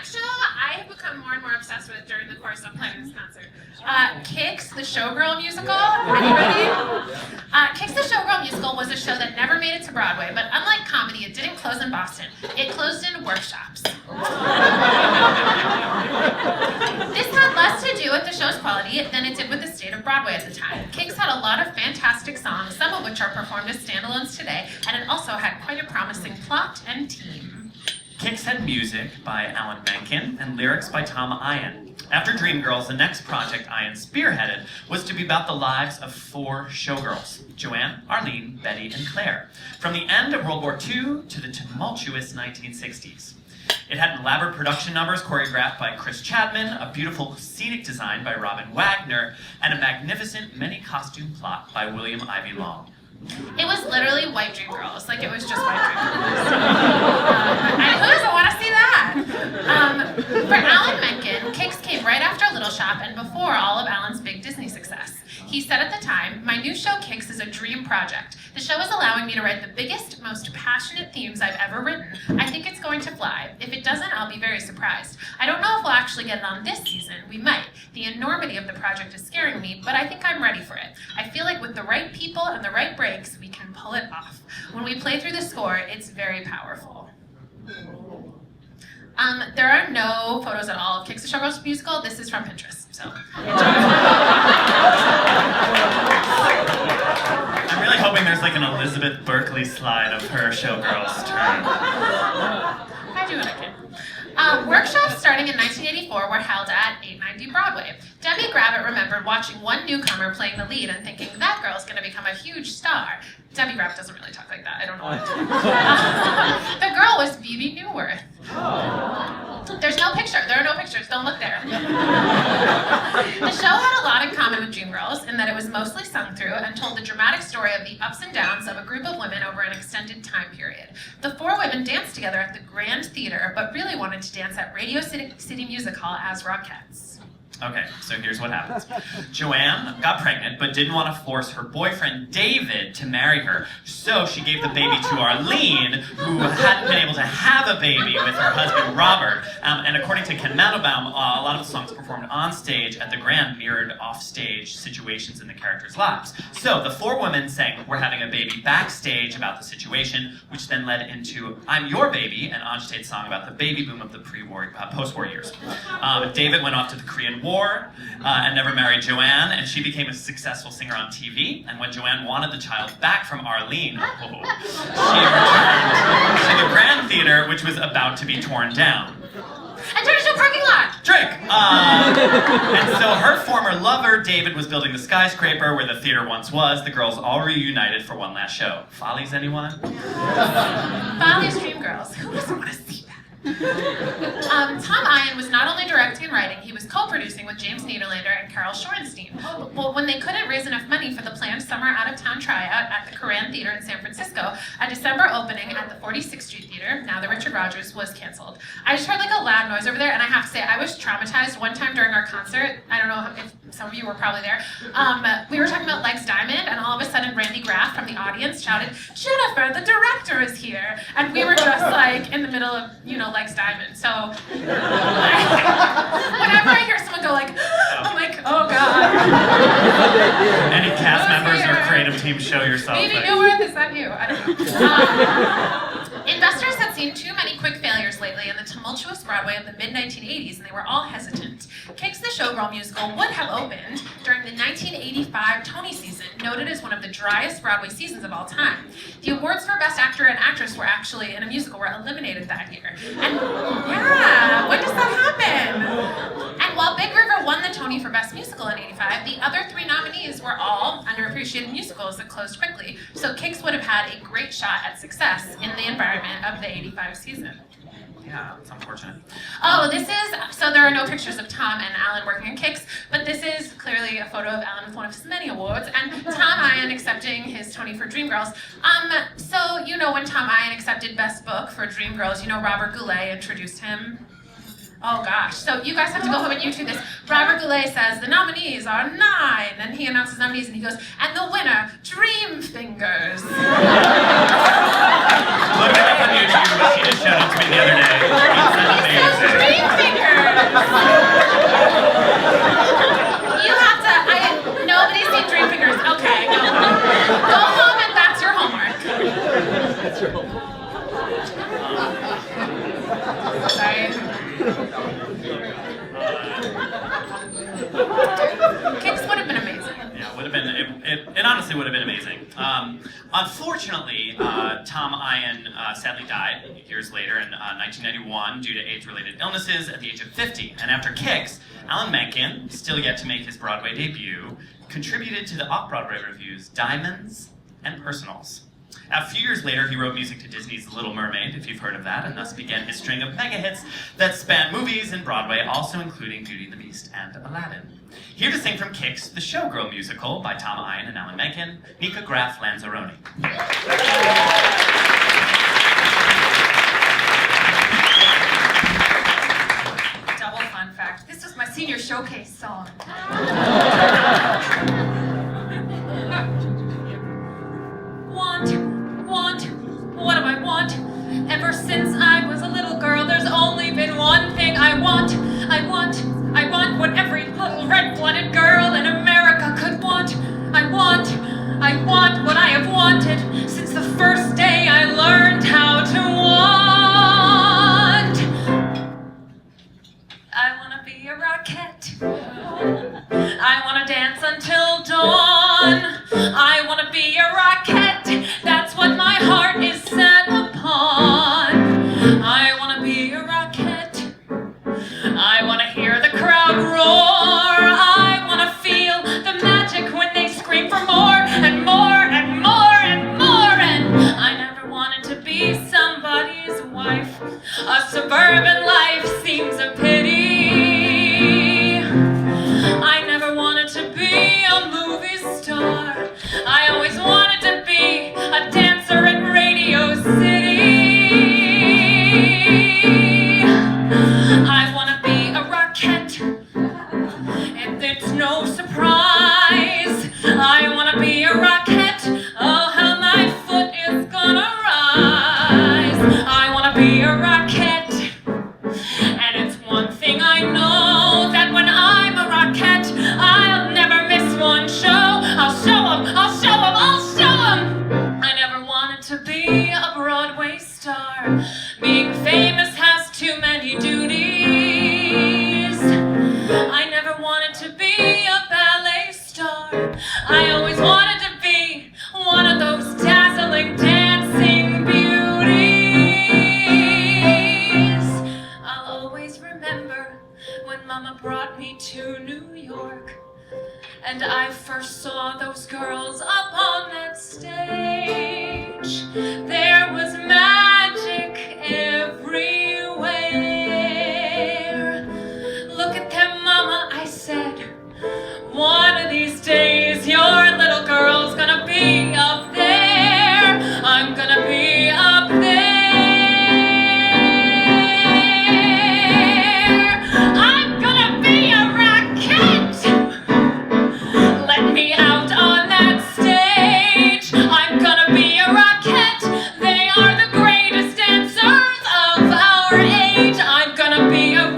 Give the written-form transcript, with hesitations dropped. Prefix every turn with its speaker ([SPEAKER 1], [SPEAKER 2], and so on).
[SPEAKER 1] next show I have become more and more obsessed with during the course of playing this concert. Kicks, the Showgirl musical. Are you ready? Kicks, the Showgirl musical was a show that never made it to Broadway, but unlike comedy, it didn't close in Boston. It closed in workshops. This had less to do with the show's quality than it did with the state of Broadway at the time. Kicks had a lot of fantastic songs, some of which are performed as standalones today, and it also had quite a promising plot and team.
[SPEAKER 2] Kicks had music by Alan Menken and lyrics by Tom Eyen. After Dreamgirls, the next project Eyen spearheaded was to be about the lives of 4 showgirls: Joanne, Arlene, Betty, and Claire, from the end of World War II to the tumultuous 1960s. It had elaborate production numbers choreographed by Chris Chapman, a beautiful scenic design by Robin Wagner, and a magnificent many-costume plot by William Ivey Long.
[SPEAKER 1] It was literally white Dreamgirls, like it was just white Dreamgirls. And who doesn't want to see that? For Alan Menken, Kicks came right after Little Shop and before all of Alan's big Disney success. He said at the time, "My new show, Kicks, is a dream project. The show is allowing me to write the biggest, most passionate themes I've ever written. I think it's going to fly. If it doesn't, I'll be very surprised. I don't know if we'll actually get it on this season. We might. The enormity of the project is scaring me, but I think I'm ready for it. I feel like with the right people and the right breaks, we can pull it off. When we play through the score, it's very powerful." There are no photos at all of Kicks, the Showgirls musical. This is from Pinterest, so enjoy.
[SPEAKER 2] I'm really hoping there's like an Elizabeth Berkley slide of her showgirls turn.
[SPEAKER 1] I do what I can. Workshops starting in 1984 were held at 890 Broadway. Debbie Graff remembered watching one newcomer playing the lead and thinking, that girl's going to become a huge star. Debbie Graff doesn't really talk like that. I don't know what to do. The girl was Bebe Neuwirth. There's no picture. There are no pictures. Don't look there. The show had a lot in common with Dreamgirls in that it was mostly sung through and told the dramatic story of the ups and downs of a group of women over an extended time period. The 4 women danced together at the Grand Theater, but really wanted to dance at Radio City Music Hall as Rockettes.
[SPEAKER 2] Okay, so here's what happens. Joanne got pregnant, but didn't want to force her boyfriend, David, to marry her. So she gave the baby to Arlene, who hadn't been able to have a baby with her husband, Robert. And according to Ken Mandelbaum, a lot of the songs performed on stage at the Grand mirrored off-stage situations in the characters' lives. So the 4 women sang We're Having a Baby backstage about the situation, which then led into I'm Your Baby, an agitated song about the baby boom of the post-war years. David went off to the Korean War and never married Joanne, and she became a successful singer on TV. And when Joanne wanted the child back from Arlene, she returned to the Grand Theater, which was about to be torn down.
[SPEAKER 1] And turned into a parking lot!
[SPEAKER 2] Trick! And so her former lover, David, was building the skyscraper where the theater once was. The girls all reunited for one last show. Follies, anyone?
[SPEAKER 1] Follies, Dreamgirls. Who doesn't want to see that? Tom Eyen was not only directing and writing, he was co-producing with James Niederlander and Carol Shorenstein. Well, when they couldn't raise enough money for the planned summer out-of-town tryout at the Koran Theater in San Francisco, a December opening at the 46th Street Theater, now the Richard Rodgers, was canceled. I just heard like a loud noise over there, and I have to say, I was traumatized one time during our concert. I don't know if some of you were probably there. We were talking about Legs Diamond, and all of a sudden Randy Graff from the audience shouted, "Jennifer, the director is here!" And we were just like in the middle of, Legs Diamond. So whenever I hear someone go like, I'm like, oh God.
[SPEAKER 2] Any cast members or creative team, show yourself.
[SPEAKER 1] Maybe Neuwirth, is that you? I don't know. Investors had seen too many quick failures lately in the tumultuous Broadway of the mid-1980s, and they were all hesitant. Kicks, the Showgirl musical would have opened during the 1985 Tony season, noted as one of the driest Broadway seasons of all time. The awards for Best Actor and Actress were actually, in a musical, were eliminated that year. And yeah, when does that happen? And while Big River won the Tony for Best Musical in '85, the other 3 nominees were all underappreciated musicals that closed quickly, so Kicks would have had a great shot at success in the environment of the '85 season.
[SPEAKER 2] Yeah, it's unfortunate.
[SPEAKER 1] Oh, so there are no pictures of Tom and Alan working on Kicks, but this is clearly a photo of Alan with one of his many awards, and Tom Eyen accepting his Tony for Dreamgirls. So, when Tom Eyen accepted Best Book for Dreamgirls, Robert Goulet introduced him. Oh gosh, so you guys have to go home and YouTube this. Robert Goulet says, the nominees are 9, and he announces nominees, and he goes, and the winner, Dream Fingers.
[SPEAKER 2] Look at it on YouTube, but she just showed it to me the other day. It's amazing.
[SPEAKER 1] Dream
[SPEAKER 2] honestly would have been amazing. Unfortunately, Tom Ian sadly died years later in 1991 due to AIDS-related illnesses at the age of 50. And after Kicks, Alan Menken, still yet to make his Broadway debut, contributed to the off-Broadway revues Diamonds and Personals. A few years later, he wrote music to Disney's The Little Mermaid, if you've heard of that, and thus began his string of mega hits that span movies and Broadway, also including Beauty and the Beast and Aladdin. Here to sing from Kicks, the Showgirl musical by Tom Ian and Alan Menken, Nikka, Graff, Lanzarone.
[SPEAKER 3] Double fun fact, this was my senior showcase song. What do I want? Ever since I was a little girl, there's only been one thing I want. I want what every little red-blooded girl in America could want. I want what I have wanted since the first day I learned how to want. I wanna be a Rockette. I wanna dance until dawn. I wanna be a Rockette. That's what my heart is set upon. I wanna be a Rockette. I wanna hear the crowd roar. I wanna feel the magic when they scream for more and more and more and more. And I never wanted to be somebody's wife. A suburban life seems a pity. I never wanted to be a movie star. I always wanted to be a dancer in Radio City. I want to be a Rockette, and it's no surprise. I want to be a Rockette. Oh, how my foot is gonna rise. I want to be a Rockette, and it's one thing I know, that when I'm a Rockette, I'll never miss one show. I'll show 'em, I'll show 'em, I'll show 'em. I never wanted to be a Broadway star. Being famous has too many duties. I never wanted to be a ballet star. I always wanted to be one of those dazzling dancing beauties. I'll always remember when Mama brought me to New York, and I first saw those girls up on that stage. There was magic everywhere. Look at them, Mama, I said. One of these days, your little girl's gonna be up there. I'm gonna be up there. I'm gonna be a Rockette. Let me out on that stage. I'm gonna be a Rockette. They are the greatest dancers of our age. I'm gonna be a